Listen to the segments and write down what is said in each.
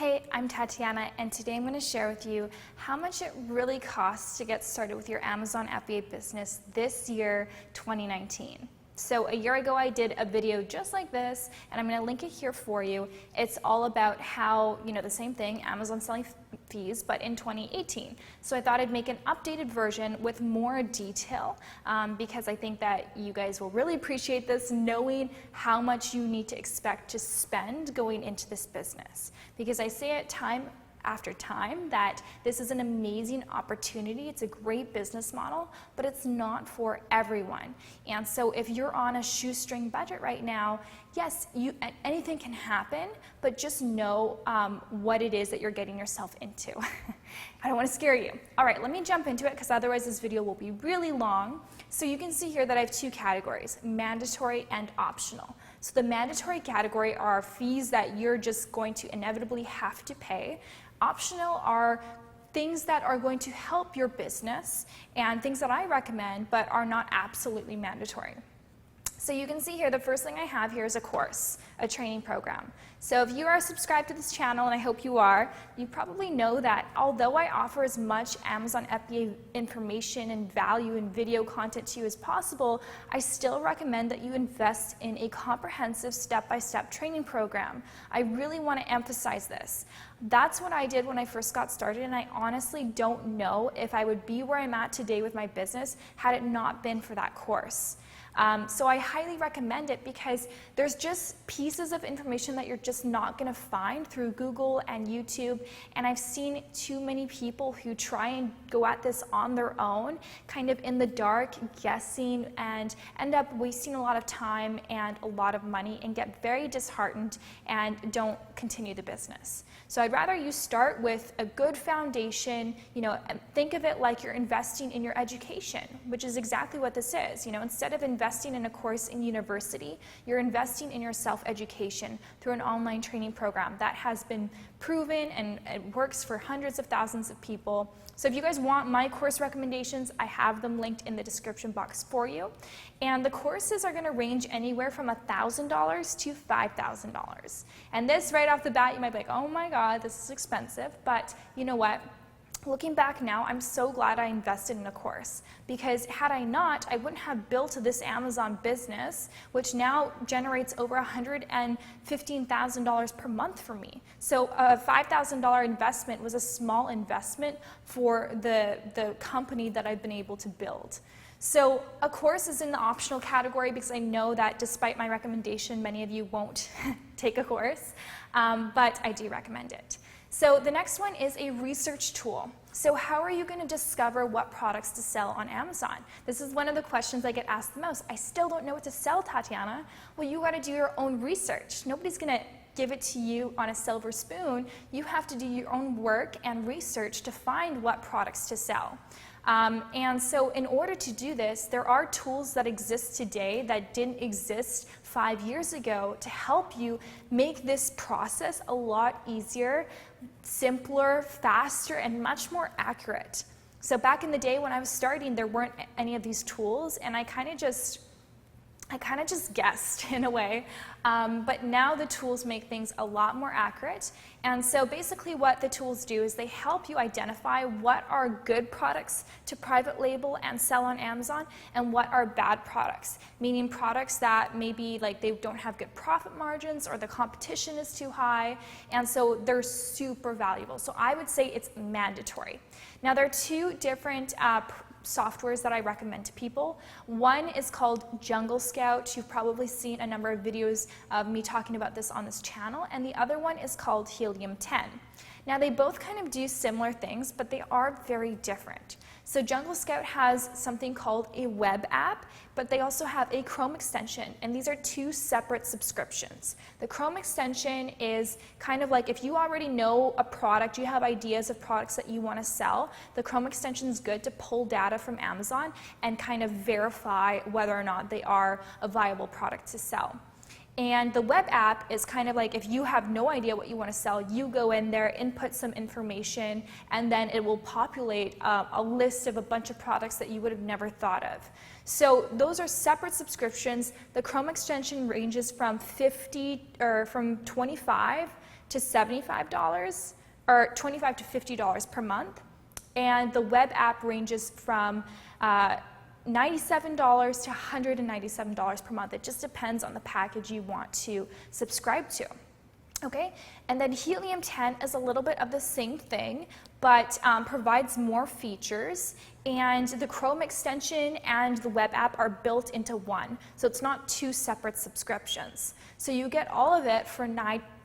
Hey, I'm Tatiana, and today I'm going to share with you how much it really costs to get started with your Amazon FBA business this year, 2019. So a year ago I did a video just like this, and I'm going to link it here for you. It's all about how, the same thing, Amazon selling fees, but in 2018. So I thought I'd make an updated version with more detail because I think that you guys will really appreciate this, knowing how much you need to expect to spend going into this business. Because I say it time after time that this is an amazing opportunity. It's a great business model, but it's not for everyone. And so if you're on a shoestring budget right now, yes, anything can happen, but just know what it is that you're getting yourself into. I don't want to scare you. All right, let me jump into it because otherwise this video will be really long. So you can see here that I have two categories, mandatory and optional. So the mandatory category are fees that you're just going to inevitably have to pay. Optional are things that are going to help your business and things that I recommend but are not absolutely mandatory. So you can see here, the first thing I have here is a course, a training program. So if you are subscribed to this channel, and I hope you are, you probably know that although I offer as much Amazon FBA information and value and video content to you as possible, I still recommend that you invest in a comprehensive step-by-step training program. I really want to emphasize this. That's what I did when I first got started, and I honestly don't know if I would be where I'm at today with my business had it not been for that course. So I highly recommend it because there's just pieces of information that you're just not going to find through Google and YouTube, and I've seen too many people who try and go at this on their own, kind of in the dark, guessing, and end up wasting a lot of time and a lot of money and get very disheartened and don't continue the business. So I'd rather you start with a good foundation, and think of it like you're investing in your education, which is exactly what this is. Instead of investing in a course in university, you're investing in your self-education through an online training program that has been proven and it works for hundreds of thousands of people. So if you guys want my course recommendations, I have them linked in the description box for you. And the courses are going to range anywhere from $1,000 to $5,000. And this right off the bat, you might be like, oh my God, this is expensive. But you know what? Looking back now, I'm so glad I invested in a course, because had I not, I wouldn't have built this Amazon business, which now generates over $115,000 per month for me. So a $5,000 investment was a small investment for the company that I've been able to build. So a course is in the optional category because I know that despite my recommendation, many of you won't take a course, but I do recommend it. So the next one is a research tool. So how are you going to discover what products to sell on Amazon? This is one of the questions I get asked the most. I still don't know what to sell, Tatiana. Well, you got to do your own research. Nobody's going to give it to you on a silver spoon. You have to do your own work and research to find what products to sell. And so in order to do this, there are tools that exist today that didn't exist 5 years ago to help you make this process a lot easier, simpler, faster, and much more accurate. So back in the day when I was starting, there weren't any of these tools, and I kind of just guessed in a way, but now the tools make things a lot more accurate. And so basically what the tools do is they help you identify what are good products to private label and sell on Amazon and what are bad products, meaning products that maybe like they don't have good profit margins or the competition is too high, and so they're super valuable. So I would say it's mandatory. Now there are two different softwares that I recommend to people. One is called Jungle Scout. You've probably seen a number of videos of me talking about this on this channel, and the other one is called Helium 10. Now they both kind of do similar things, but they are very different. So Jungle Scout has something called a web app, but they also have a Chrome extension, and these are two separate subscriptions. The Chrome extension is kind of like if you already know a product, you have ideas of products that you want to sell, the Chrome extension is good to pull data from Amazon and kind of verify whether or not they are a viable product to sell. And the web app is kind of like if you have no idea what you want to sell, you go in there, input some information, and then it will populate a list of a bunch of products that you would have never thought of. So those are separate subscriptions. The Chrome extension ranges from 25 to $75 or $25 to $50 per month. And the web app ranges from $97 to $197 per month. It just depends on the package you want to subscribe to. Okay, and then Helium 10 is a little bit of the same thing, but provides more features, and the Chrome extension and the web app are built into one, so it's not two separate subscriptions. So you get all of it for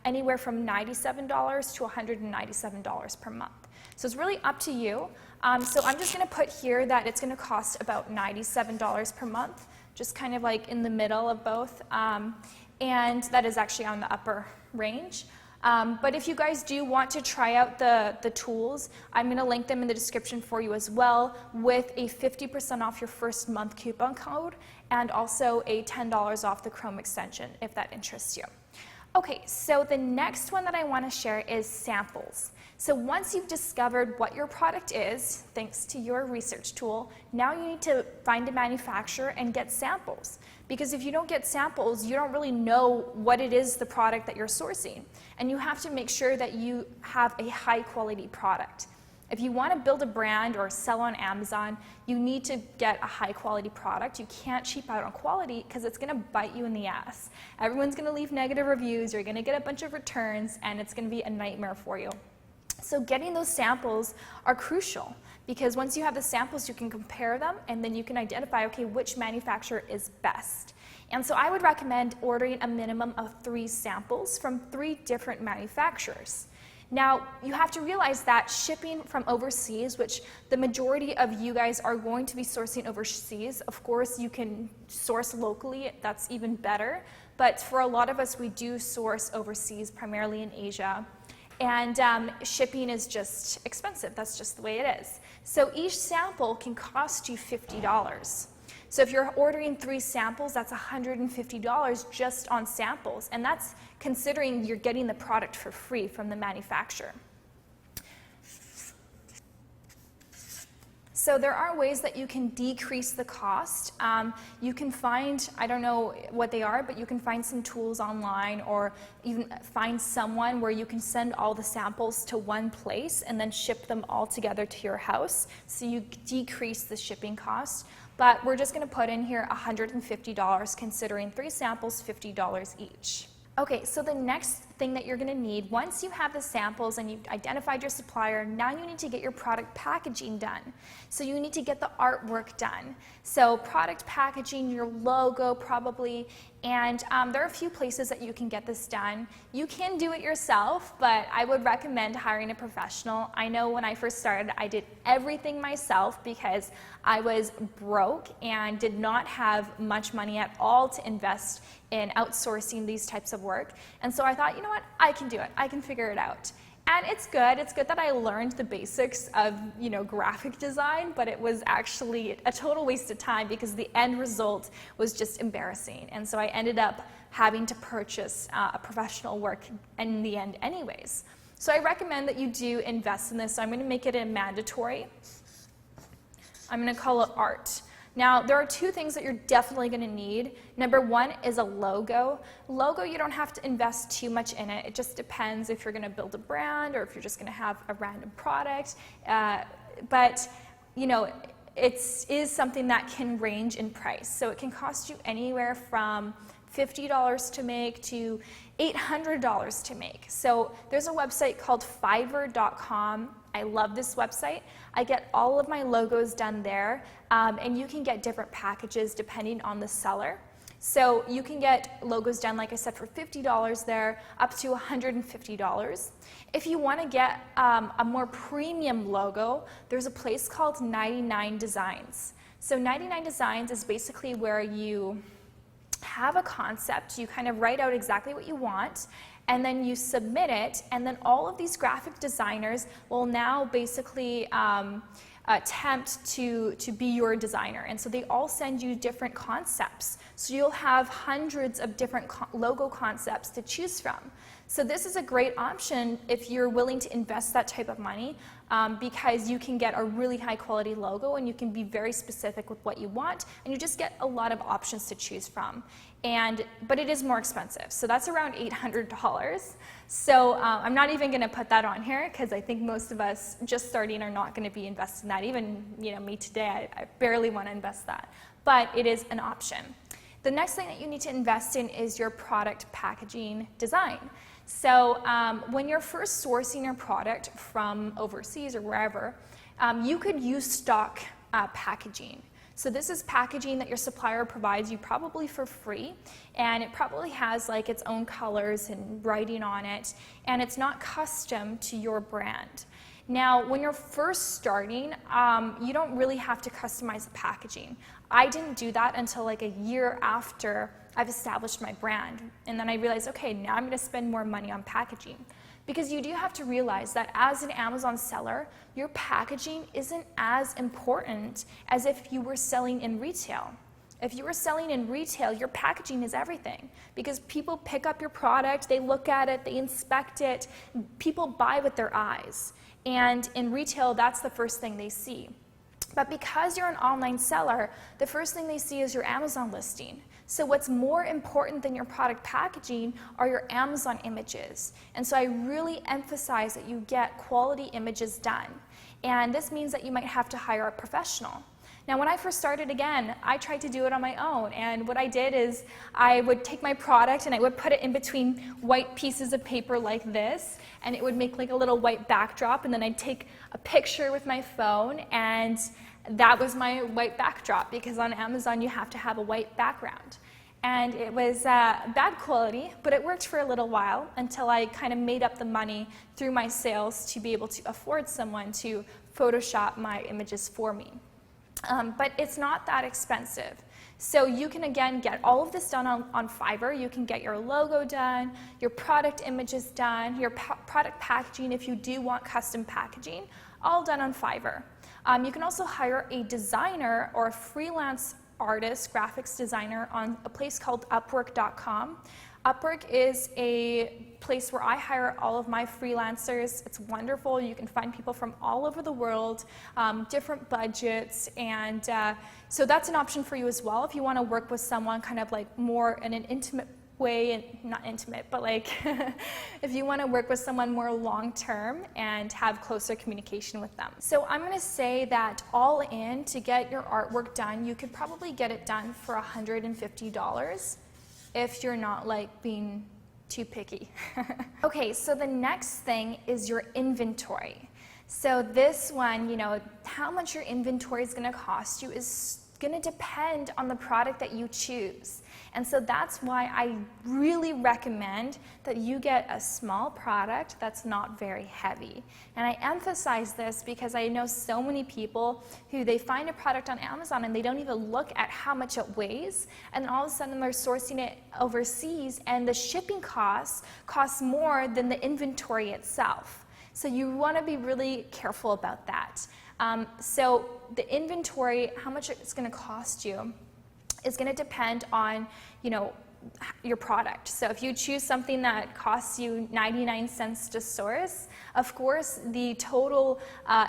anywhere from $97 to $197 per month. So it's really up to you. So I'm just going to put here that it's going to cost about $97 per month, just kind of like in the middle of both, and that is actually on the upper range. But if you guys do want to try out the tools, I'm going to link them in the description for you as well, with a 50% off your first month coupon code and also a $10 off the Chrome extension if that interests you. Okay, so the next one that I want to share is samples. So once you've discovered what your product is, thanks to your research tool, now you need to find a manufacturer and get samples. Because if you don't get samples, you don't really know what it is, the product that you're sourcing. And you have to make sure that you have a high quality product. If you want to build a brand or sell on Amazon, you need to get a high quality product. You can't cheap out on quality because it's going to bite you in the ass. Everyone's going to leave negative reviews, you're going to get a bunch of returns, and it's going to be a nightmare for you. So getting those samples are crucial, because once you have the samples, you can compare them, and then you can identify, okay, which manufacturer is best. And so I would recommend ordering a minimum of 3 samples from 3 different manufacturers. Now, you have to realize that shipping from overseas, which the majority of you guys are going to be sourcing overseas, of course you can source locally, that's even better, but for a lot of us, we do source overseas, primarily in Asia. And shipping is just expensive. That's just the way it is. So each sample can cost you $50. So if you're ordering 3 samples, that's $150 just on samples. And that's considering you're getting the product for free from the manufacturer. So there are ways that you can decrease the cost. You can find, I don't know what they are, but you can find some tools online, or even find someone where you can send all the samples to one place and then ship them all together to your house. So you decrease the shipping cost. But we're just going to put in here $150, considering 3 samples, $50 each. Okay, so the next thing that you're going to need, once you have the samples and you've identified your supplier, now you need to get your product packaging done. So you need to get the artwork done. So product packaging, your logo probably, and there are a few places that you can get this done. You can do it yourself, but I would recommend hiring a professional. I know when I first started, I did everything myself because I was broke and did not have much money at all to invest in outsourcing these types of work. And so I thought, you know what, I can do it. I can figure it out. And it's good. It's good that I learned the basics of, graphic design, but it was actually a total waste of time because the end result was just embarrassing. And so I ended up having to purchase a professional work in the end anyways. So I recommend that you do invest in this. So I'm going to make it a mandatory. I'm going to call it art. Now, there are 2 things that you're definitely going to need. Number 1 is a logo. Logo, you don't have to invest too much in it. It just depends if you're going to build a brand or if you're just going to have a random product. But it is something that can range in price. So it can cost you anywhere from $50 to make to $800 to make. So there's a website called Fiverr.com. I love this website. I get all of my logos done there, and you can get different packages depending on the seller. So you can get logos done, like I said, for $50 there, up to $150. If you want to get a more premium logo, there's a place called 99 Designs. So 99 Designs is basically where you have a concept, you kind of write out exactly what you want, and then you submit it, and then all of these graphic designers will now basically attempt to be your designer. And so they all send you different concepts. So you'll have hundreds of different logo concepts to choose from. So this is a great option if you're willing to invest that type of money, because you can get a really high quality logo and you can be very specific with what you want, and you just get a lot of options to choose from. But it is more expensive, so that's around $800. So I'm not even going to put that on here because I think most of us just starting are not going to be investing that. Even me today, I barely want to invest that, but it is an option. The next thing that you need to invest in is your product packaging design. So when you're first sourcing your product from overseas or wherever, you could use stock packaging. So this is packaging that your supplier provides you probably for free, and it probably has like its own colors and writing on it, and it's not custom to your brand. Now, when you're first starting, you don't really have to customize the packaging. I didn't do that until like a year after I've established my brand, and then I realized, okay, now I'm going to spend more money on packaging. Because you do have to realize that as an Amazon seller, your packaging isn't as important as if you were selling in retail. If you were selling in retail, your packaging is everything, because people pick up your product, they look at it, they inspect it, people buy with their eyes. And in retail, that's the first thing they see. But because you're an online seller, the first thing they see is your Amazon listing. So what's more important than your product packaging are your Amazon images. And so I really emphasize that you get quality images done. And this means that you might have to hire a professional. Now, when I first started, again, I tried to do it on my own. And what I did is I would take my product and I would put it in between white pieces of paper like this, and it would make like a little white backdrop, and then I'd take a picture with my phone, and that was my white backdrop, because on Amazon you have to have a white background. And it was bad quality, but it worked for a little while until I kind of made up the money through my sales to be able to afford someone to Photoshop my images for me. But it's not that expensive. So you can, again, get all of this done on Fiverr. You can get your logo done, your product images done, your product packaging if you do want custom packaging, all done on Fiverr. You can also hire a designer or a freelance artist, graphics designer, on a place called Upwork.com. Upwork is a place where I hire all of my freelancers. It's wonderful. You can find people from all over the world, different budgets, and so that's an option for you as well if you want to work with someone kind of like more in an intimate way, and not intimate, but like if you want to work with someone more long-term and have closer communication with them. So I'm going to say that all in, to get your artwork done, you could probably get it done for $150 if you're not like being too picky. Okay, so the next thing is your inventory. So this one, how much your inventory is going to cost you is going to depend on the product that you choose. And so that's why I really recommend that you get a small product that's not very heavy. And I emphasize this because I know so many people who they find a product on Amazon and they don't even look at how much it weighs, and all of a sudden they're sourcing it overseas and the shipping costs cost more than the inventory itself. So you want to be really careful about that. So the inventory, how much it's going to cost you, is going to depend on, your product. So if you choose something that costs you 99 cents to source, of course the total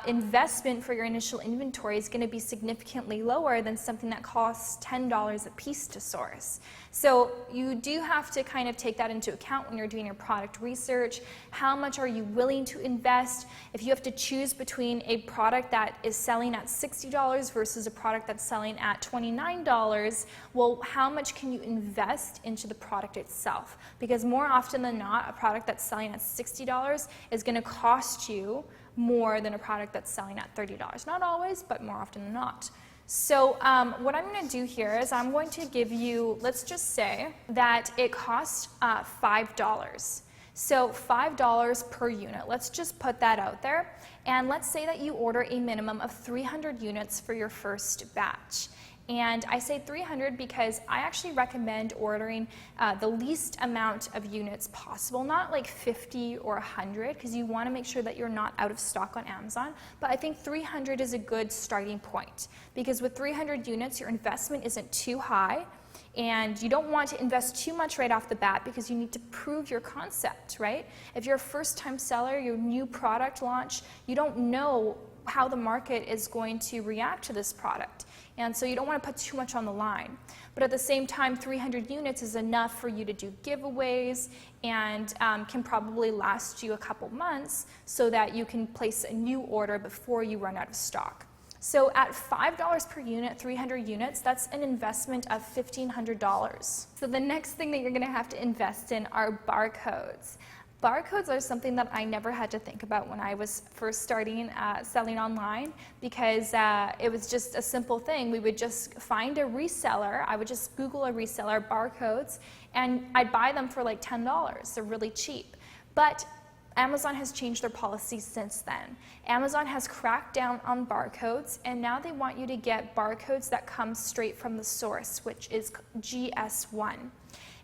investment for your initial inventory is going to be significantly lower than something that costs $10 a piece to source. So you do have to kind of take that into account when you're doing your product research. How much are you willing to invest? If you have to choose between a product that is selling at $60 versus a product that's selling at $29, well, how much can you invest into the product itself? Because more often than not, a product that's selling at $60 is going to cost you more than a product that's selling at $30. Not always, but more often than not. So what I'm going to do here is I'm going to give you, let's just say that it costs $5. So $5 per unit. Let's just put that out there. And let's say that you order a minimum of 300 units for your first batch. And I say 300 because I actually recommend ordering the least amount of units possible, not like 50 or 100, because you want to make sure that you're not out of stock on Amazon. But I think 300 is a good starting point, because with 300 units, your investment isn't too high, And you don't want to invest too much right off the bat because you need to prove your concept, right? If you're a first-time seller, your new product launch, you don't know how the market is going to react to this product. And so you don't want to put too much on the line. But at the same time, 300 units is enough for you to do giveaways and can probably last you a couple months so that you can place a new order before you run out of stock. So at $5 per unit, 300 units, that's an investment of $1,500. So the next thing that you're going to have to invest in are barcodes. Barcodes are something that I never had to think about when I was first starting selling online, because it was just a simple thing. We would just find a reseller. I would just Google a reseller, barcodes, and I'd buy them for like $10. They're really cheap. But Amazon has changed their policy since then. Amazon has cracked down on barcodes, and now they want you to get barcodes that come straight from the source, which is GS1.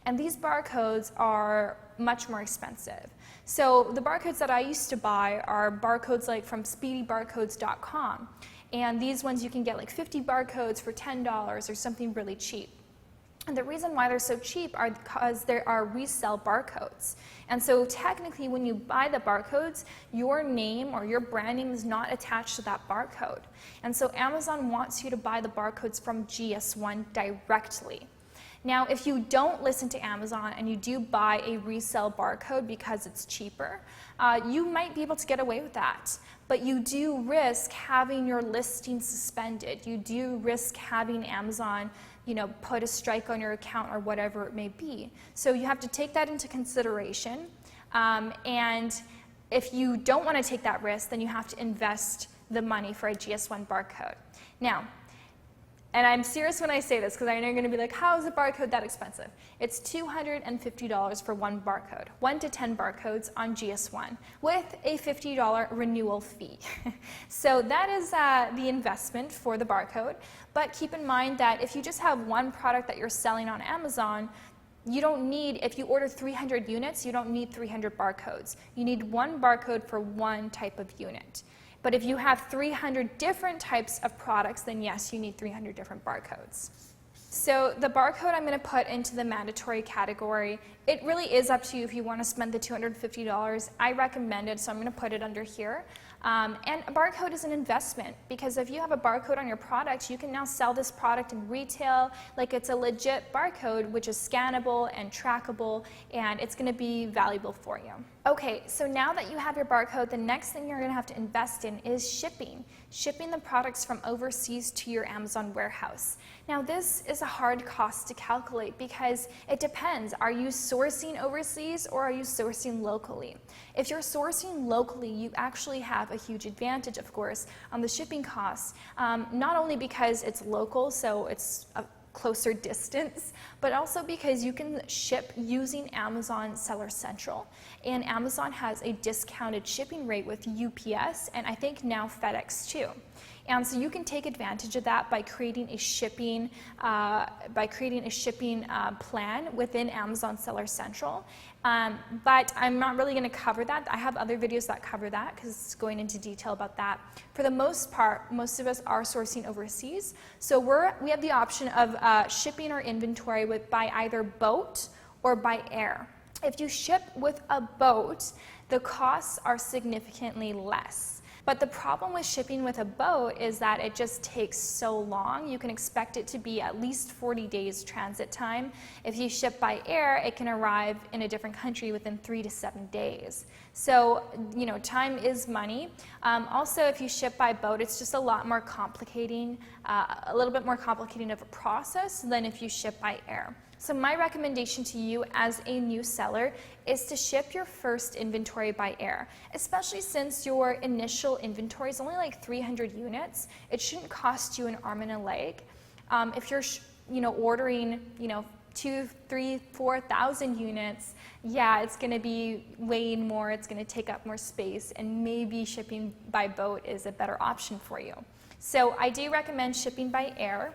And these barcodes are much more expensive. So the barcodes that I used to buy are barcodes like from speedybarcodes.com. And these ones you can get like 50 barcodes for $10 or something really cheap. And the reason why they're so cheap are because there are resale barcodes. And so technically when you buy the barcodes, your name or your brand name is not attached to that barcode. And so Amazon wants you to buy the barcodes from GS1 directly. Now, if you don't listen to Amazon and you do buy a resale barcode because it's cheaper, you might be able to get away with that. But you do risk having your listing suspended. You do risk having Amazon, put a strike on your account or whatever it may be. So you have to take that into consideration. And if you don't want to take that risk, then you have to invest the money for a GS1 barcode. Now, and I'm serious when I say this because I know you're going to be like, how is a barcode that expensive? It's $250 for one barcode, 1 to 10 barcodes on GS1 with a $50 renewal fee. So that is the investment for the barcode. But keep in mind that if you just have one product that you're selling on Amazon, you don't need, if you order 300 units, you don't need 300 barcodes. You need one barcode for one type of unit. But if you have 300 different types of products, then yes, you need 300 different barcodes. So the barcode I'm going to put into the mandatory category. It really is up to you if you want to spend the $250. I recommend it, so I'm going to put it under here. And a barcode is an investment, because if you have a barcode on your product, you can now sell this product in retail like it's a legit barcode, which is scannable and trackable, and it's going to be valuable for you. Okay, so now that you have your barcode, the next thing you're going to have to invest in is shipping. Shipping the products from overseas to your Amazon warehouse. Now this is a hard cost to calculate because it depends. Are you sourcing overseas or are you sourcing locally? If you're sourcing locally, you actually have a huge advantage, of course, on the shipping costs, not only because it's local, so it's a closer distance, but also because you can ship using Amazon Seller Central. And Amazon has a discounted shipping rate with UPS and I think now FedEx too. And so you can take advantage of that by creating a shipping plan within Amazon Seller Central. But I'm not really going to cover that. I have other videos that cover that because it's going into detail about that. For the most part, most of us are sourcing overseas. So we have the option of shipping our inventory by either boat or by air. If you ship with a boat, the costs are significantly less. But the problem with shipping with a boat is that it just takes so long. You can expect it to be at least 40 days transit time. If you ship by air, it can arrive in a different country within 3 to 7 days. So, time is money. Also, if you ship by boat, it's just a lot more complicating, a little bit more complicating of a process than if you ship by air. So my recommendation to you as a new seller is to ship your first inventory by air, especially since your initial inventory is only like 300 units. It shouldn't cost you an arm and a leg. If you're ordering 2,000, 3,000, 4,000 units, yeah, it's going to be weighing more, it's going to take up more space, and maybe shipping by boat is a better option for you. So I do recommend shipping by air.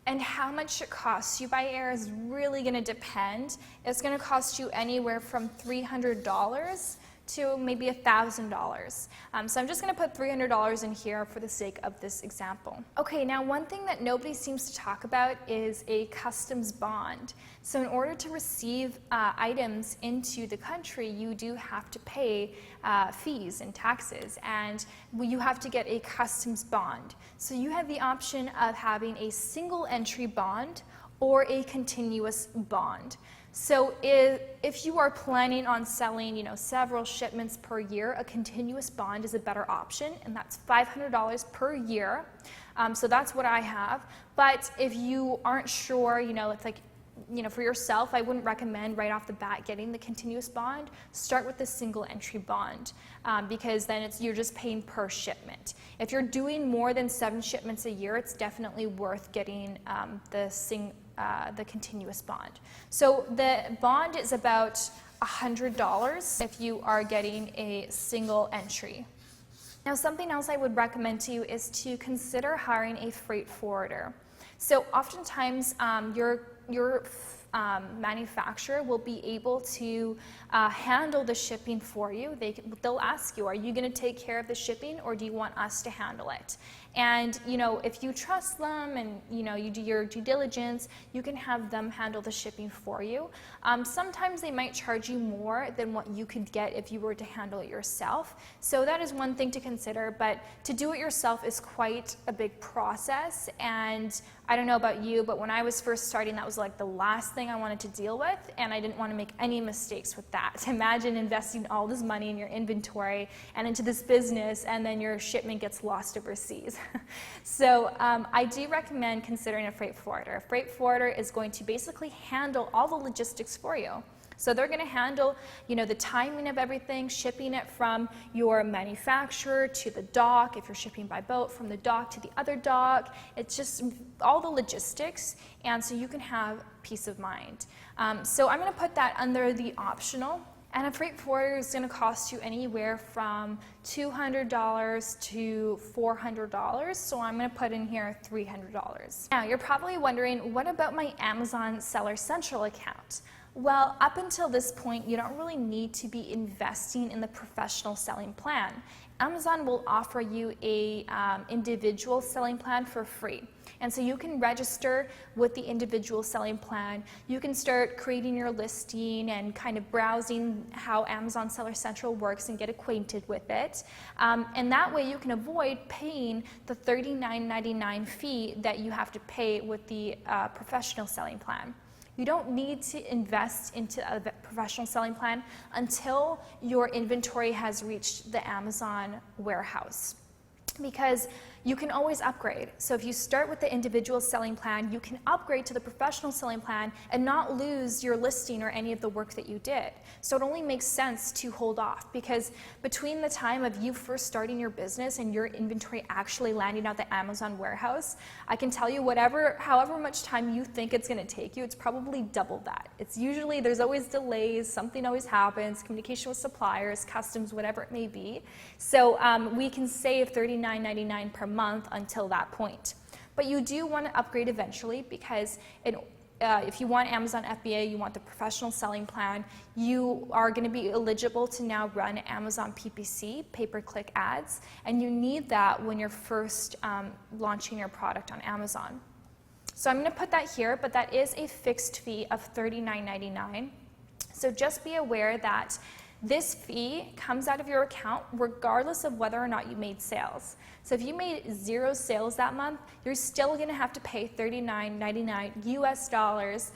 And how much it costs you by air is really going to depend. It's going to cost you anywhere from $300 to maybe $1,000. So I'm just going to put $300 in here for the sake of this example. Okay, now one thing that nobody seems to talk about is a customs bond. So in order to receive items into the country, you do have to pay fees and taxes, and you have to get a customs bond. So you have the option of having a single entry bond or a continuous bond. So if you are planning on selling, several shipments per year, a continuous bond is a better option, and that's $500 per year. So that's what I have. But if you aren't sure, it's like, for yourself, I wouldn't recommend right off the bat getting the continuous bond. Start with the single entry bond, because then you're just paying per shipment. If you're doing more than 7 shipments a year, it's definitely worth getting the continuous bond. So the bond is about $100 if you are getting a single entry. Now, something else I would recommend to you is to consider hiring a freight forwarder. So oftentimes your manufacturer will be able to handle the shipping for you. They'll ask you, are you going to take care of the shipping, or do you want us to handle it? And if you trust them and you do your due diligence, you can have them handle the shipping for you. Sometimes they might charge you more than what you could get if you were to handle it yourself. So that is one thing to consider, but to do it yourself is quite a big process. And I don't know about you, but when I was first starting, that was like the last thing I wanted to deal with, and I didn't want to make any mistakes with that. Imagine investing all this money in your inventory and into this business, and then your shipment gets lost overseas. So I do recommend considering a freight forwarder. A freight forwarder is going to basically handle all the logistics for you. So they're going to handle, the timing of everything, shipping it from your manufacturer to the dock, if you're shipping by boat, from the dock to the other dock. It's just all the logistics, and so you can have peace of mind. So I'm going to put that under the optional. And a freight forwarder is going to cost you anywhere from $200 to $400. So I'm going to put in here $300. Now, you're probably wondering, what about my Amazon Seller Central account? Well, up until this point, you don't really need to be investing in the professional selling plan. Amazon will offer you a individual selling plan for free. And so you can register with the individual selling plan. You can start creating your listing and kind of browsing how Amazon Seller Central works and get acquainted with it. And that way you can avoid paying the $39.99 fee that you have to pay with the professional selling plan. You don't need to invest into a professional selling plan until your inventory has reached the Amazon warehouse, because you can always upgrade. So if you start with the individual selling plan, you can upgrade to the professional selling plan and not lose your listing or any of the work that you did. So it only makes sense to hold off, because between the time of you first starting your business and your inventory actually landing at the Amazon warehouse, I can tell you however much time you think it's going to take you, it's probably double that. It's usually, there's always delays, something always happens, communication with suppliers, customs, whatever it may be. So we can save $39.99 per month until that point. But you do want to upgrade eventually, because if you want Amazon FBA, you want the professional selling plan, you are going to be eligible to now run Amazon PPC, pay-per-click ads, and you need that when you're first launching your product on Amazon. So I'm going to put that here, but that is a fixed fee of $39.99. So just be aware that this fee comes out of your account regardless of whether or not you made sales. So if you made 0 sales that month, you're still going to have to pay $39.99 US dollars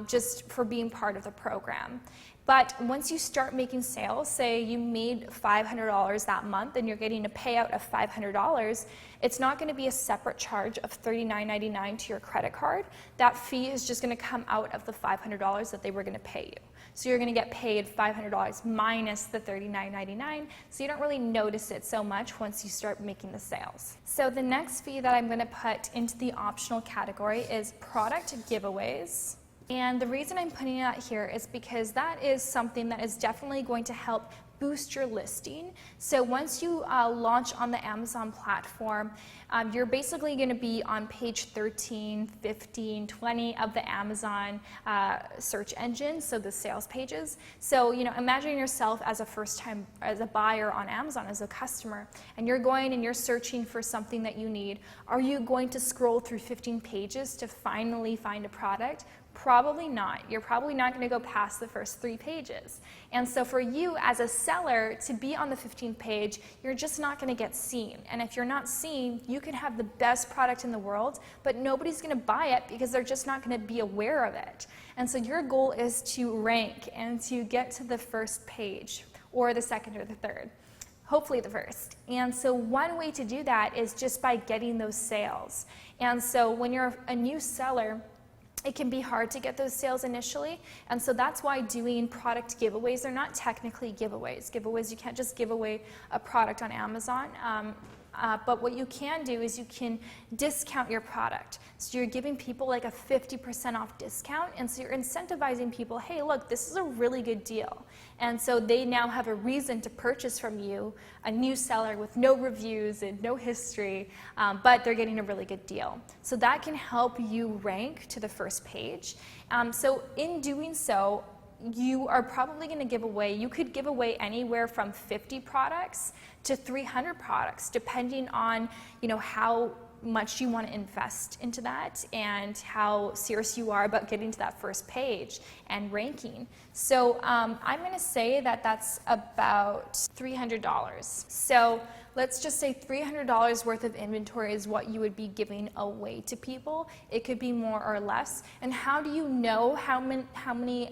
just for being part of the program. But once you start making sales, say you made $500 that month and you're getting a payout of $500, it's not going to be a separate charge of $39.99 to your credit card. That fee is just going to come out of the $500 that they were going to pay you. So you're going to get paid $500 minus the $39.99, so you don't really notice it so much once you start making the sales. So the next fee that I'm going to put into the optional category is product giveaways. And the reason I'm putting that here is because that is something that is definitely going to help boost your listing. So once you launch on the Amazon platform, you're basically going to be on page 13, 15, 20 of the Amazon search engine, so the sales pages. So, you know, imagine yourself as a buyer on Amazon, as a customer, and you're going and you're searching for something that you need. Are you going to scroll through 15 pages to finally find a product? Probably not. You're probably not going to go past the first 3 pages. And so for you as a seller to be on the 15th page, you're just not going to get seen. And if you're not seen, you could have the best product in the world, but nobody's going to buy it because they're just not going to be aware of it. And so your goal is to rank and to get to the first page, or the second or the third. Hopefully the first. And so one way to do that is just by getting those sales. And so when you're a new seller, it can be hard to get those sales initially, and so that's why doing product giveaways, they're not technically giveaways. Giveaways, you can't just give away a product on Amazon, but what you can do is you can discount your product. So you're giving people like a 50% off discount, and so you're incentivizing people, hey, look, this is a really good deal. And so they now have a reason to purchase from you, a new seller with no reviews and no history, but they're getting a really good deal. So that can help you rank to the first page. So in doing so, you are probably going to give away, you could give away anywhere from 50 products to 300 products, depending on, you know, how much you want to invest into that and how serious you are about getting to that first page and ranking. So I'm going to say that that's about $300. So let's just say $300 worth of inventory is what you would be giving away to people. It could be more or less. And how do you know how many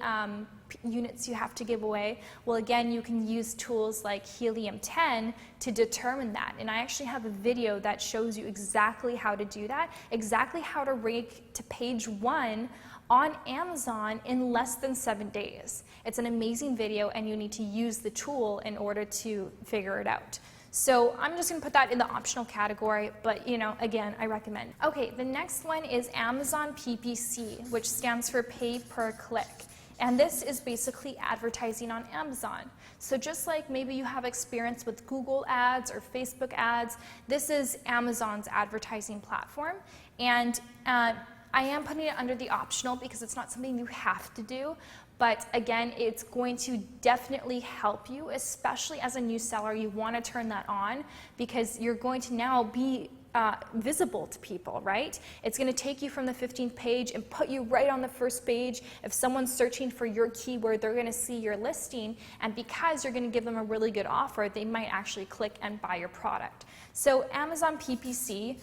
units you have to give away? Well, again, you can use tools like Helium 10 to determine that. And I actually have a video that shows you exactly how to do that, exactly how to rank to page 1 on Amazon in less than 7 days. It's an amazing video, and you need to use the tool in order to figure it out. So I'm just going to put that in the optional category, but you know, again, I recommend. Okay, the next one is Amazon PPC, which stands for pay per click. And this is basically advertising on Amazon. So just like maybe you have experience with Google ads or Facebook ads, this is Amazon's advertising platform. And I am putting it under the optional because it's not something you have to do. But again, it's going to definitely help you, especially as a new seller. You want to turn that on because you're going to now be visible to people, right? It's going to take you from the 15th page and put you right on the first page. If someone's searching for your keyword, they're going to see your listing, and because you're going to give them a really good offer, they might actually click and buy your product. So Amazon PPC,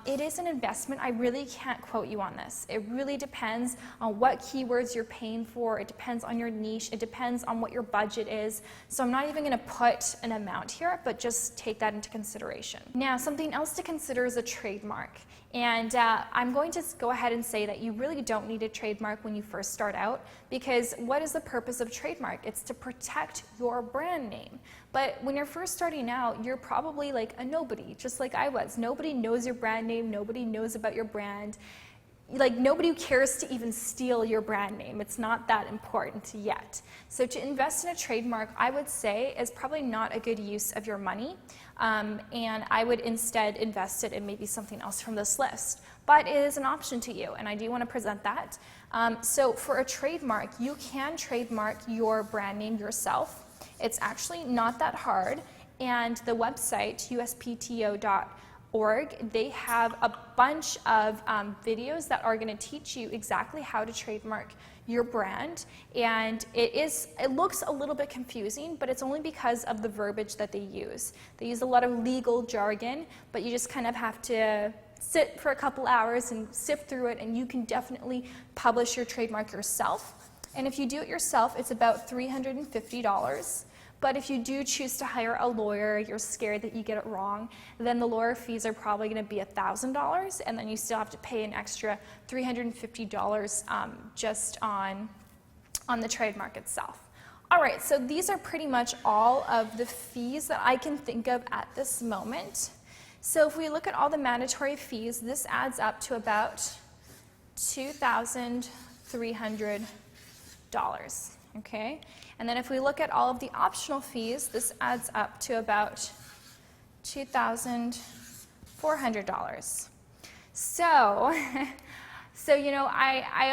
it is an investment. I really can't quote you on this. It really depends on what keywords you're paying for. It depends on your niche. It depends on what your budget is. So I'm not even going to put an amount here, but just take that into consideration. Now, something else to consider is a trademark. And I'm going to go ahead and say that you really don't need a trademark when you first start out, because what is the purpose of trademark? It's to protect your brand name. But when you're first starting out, you're probably like a nobody, just like I was. Nobody knows your brand name. Nobody knows about your brand. Like, nobody cares to even steal your brand name. It's not that important yet. So to invest in a trademark, I would say, is probably not a good use of your money. And I would instead invest it in maybe something else from this list. But it is an option to you, and I do want to present that. So for a trademark, you can trademark your brand name yourself. It's actually not that hard. And the website, uspto.org, they have a bunch of videos that are going to teach you exactly how to trademark your brand. And it looks a little bit confusing, but it's only because of the verbiage that they use. They use a lot of legal jargon, but you just kind of have to sit for a couple hours and sift through it, and you can definitely publish your trademark yourself. And if you do it yourself, it's about $350. But if you do choose to hire a lawyer, you're scared that you get it wrong, then the lawyer fees are probably going to be $1,000, and then you still have to pay an extra $350 just on the trademark itself. All right, so these are pretty much all of the fees that I can think of at this moment. So if we look at all the mandatory fees, this adds up to about $2,300. okay? And then if we look at all of the optional fees, this adds up to about $2,400. So, I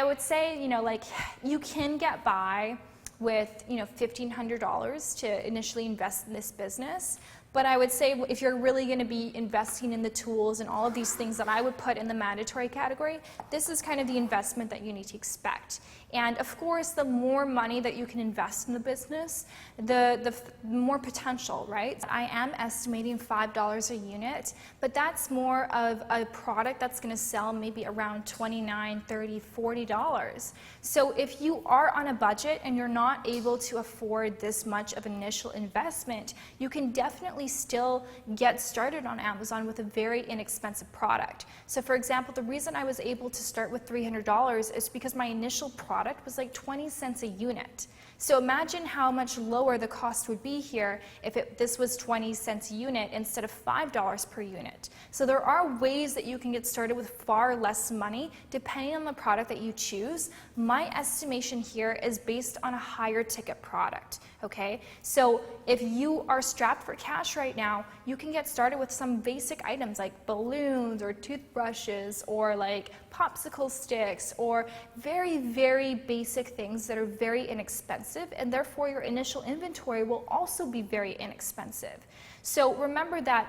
would say, like, you can get by with, $1,500 to initially invest in this business. But I would say if you're really going to be investing in the tools and all of these things that I would put in the mandatory category, this is kind of the investment that you need to expect. And of course, the more money that you can invest in the business, the more potential, right? I am estimating $5 a unit, but that's more of a product that's going to sell maybe around $29, $30, $40. So if you are on a budget and you're not able to afford this much of initial investment, you can definitely still get started on Amazon with a very inexpensive product. So for example, the reason I was able to start with $300 is because my initial product was like 20 cents a unit. So imagine how much lower the cost would be here if this was 20 cents a unit instead of $5 per unit. So there are ways that you can get started with far less money depending on the product that you choose. My estimation here is based on a higher ticket product, okay? So if you are strapped for cash right now, you can get started with some basic items like balloons or toothbrushes or like popsicle sticks or very, very basic things that are very inexpensive, and therefore your initial inventory will also be very inexpensive. So remember that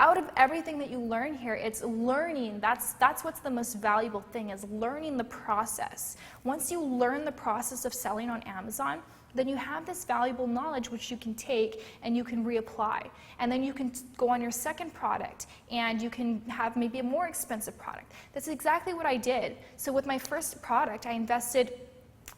out of everything that you learn here, it's learning. That's what's the most valuable thing, is learning the process. Once you learn the process of selling on Amazon, then you have this valuable knowledge which you can take and you can reapply. And then you can go on your second product and you can have maybe a more expensive product. That's exactly what I did. So with my first product, I invested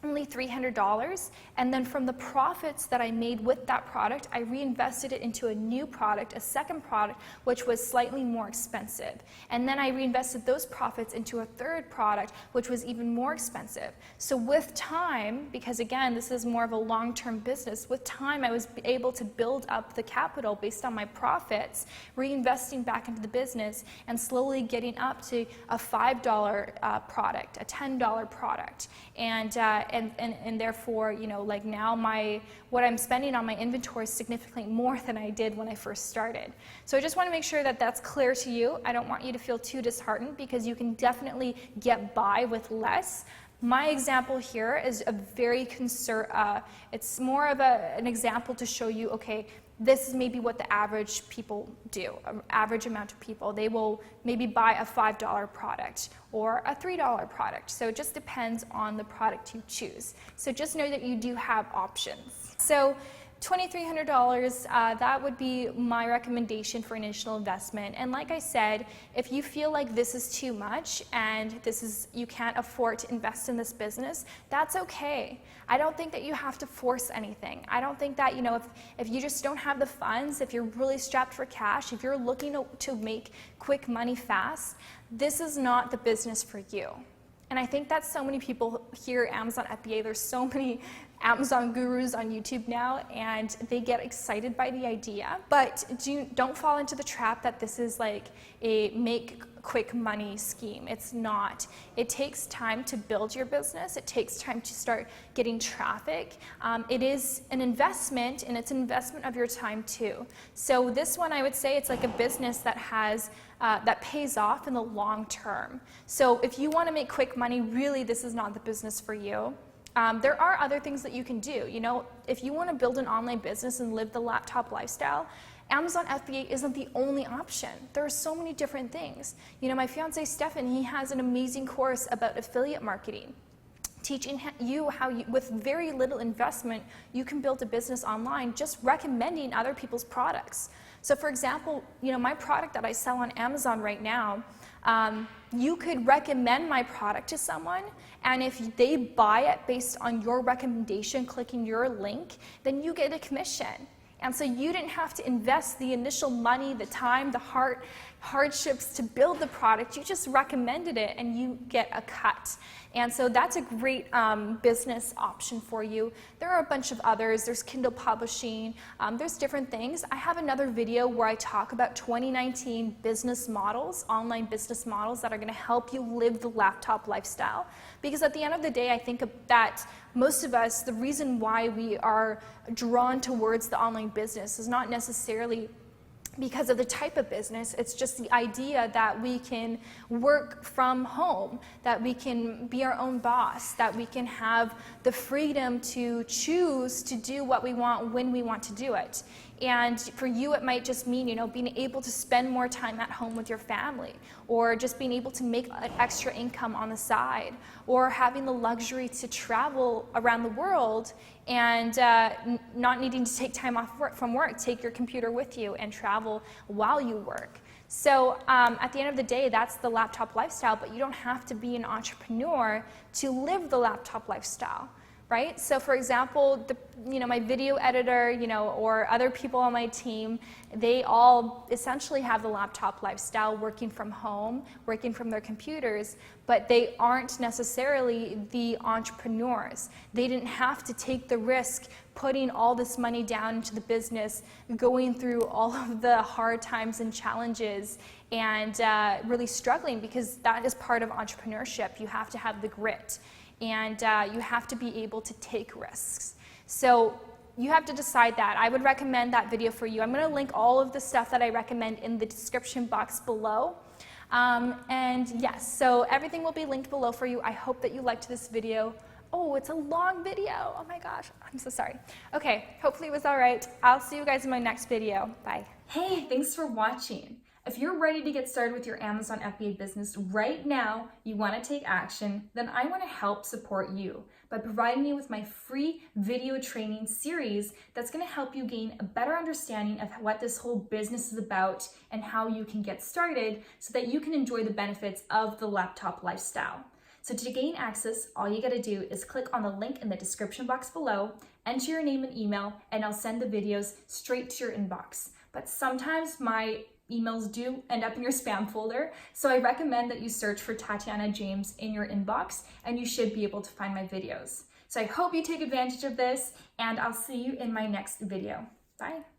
only $300, and then from the profits that I made with that product, I reinvested it into a new product, a second product, which was slightly more expensive. And then I reinvested those profits into a third product, which was even more expensive. So with time, because again, this is more of a long-term business, with time I was able to build up the capital based on my profits, reinvesting back into the business, and slowly getting up to a $5 product, a $10 product. And therefore, like now what I'm spending on my inventory is significantly more than I did when I first started. So I just want to make sure that that's clear to you. I don't want you to feel too disheartened because you can definitely get by with less. My example here is a very it's more of an example to show you, okay, this is maybe what the average people do, an average amount of people. They will maybe buy a $5 product or a $3 product. So it just depends on the product you choose. So just know that you do have options. So $2,300, that would be my recommendation for initial investment. And like I said, if you feel like this is too much and you can't afford to invest in this business, that's okay. I don't think that you have to force anything. I don't think that, if you just don't have the funds, if you're really strapped for cash, if you're looking to make quick money fast, this is not the business for you. And I think that so many people hear Amazon FBA, there's so many Amazon gurus on YouTube now, and they get excited by the idea. But don't fall into the trap that this is like a make quick money scheme. It's not. It takes time to build your business. It takes time to start getting traffic. It is an investment, and it's an investment of your time too. So this one, I would say it's like a business that has that pays off in the long term. So if you want to make quick money, really this is not the business for you. There are other things that you can do. If you want to build an online business and live the laptop lifestyle, Amazon FBA isn't the only option. There are so many different things. My fiance Stefan, he has an amazing course about affiliate marketing, teaching you how with very little investment, you can build a business online, just recommending other people's products. So for example, my product that I sell on Amazon right now, you could recommend my product to someone, and if they buy it based on your recommendation, clicking your link, then you get a commission. And so you didn't have to invest the initial money, the time, the hardships to build the product. You just recommended it and you get a cut. And so that's a great business option for you. There are a bunch of others. There's Kindle publishing. There's different things. I have another video where I talk about 2019 business models, online business models that are going to help you live the laptop lifestyle. Because at the end of the day, I think that most of us, the reason why we are drawn towards the online business is not necessarily because of the type of business. It's just the idea that we can work from home, that we can be our own boss, that we can have the freedom to choose to do what we want when we want to do it. And for you, it might just mean, being able to spend more time at home with your family, or just being able to make an extra income on the side, or having the luxury to travel around the world and not needing to take time off from work, take your computer with you and travel while you work. So at the end of the day, that's the laptop lifestyle, but you don't have to be an entrepreneur to live the laptop lifestyle. Right? So for example, my video editor, or other people on my team, they all essentially have the laptop lifestyle, working from home, working from their computers, but they aren't necessarily the entrepreneurs. They didn't have to take the risk putting all this money down into the business, going through all of the hard times and challenges, and really struggling, because that is part of entrepreneurship. You have to have the grit. And you have to be able to take risks. So you have to decide that. I would recommend that video for you. I'm going to link all of the stuff that I recommend in the description box below. And yes, so everything will be linked below for you. I hope that you liked this video. Oh, it's a long video. Oh my gosh, I'm so sorry. Okay, hopefully it was all right. I'll see you guys in my next video. Bye. Hey, thanks for watching. If you're ready to get started with your Amazon FBA business right now, you want to take action, then I want to help support you by providing you with my free video training series that's going to help you gain a better understanding of what this whole business is about and how you can get started so that you can enjoy the benefits of the laptop lifestyle. So to gain access, all you got to do is click on the link in the description box below, enter your name and email, and I'll send the videos straight to your inbox. But sometimes my emails do end up in your spam folder, so I recommend that you search for Tatiana James in your inbox, and you should be able to find my videos. So I hope you take advantage of this, and I'll see you in my next video. Bye.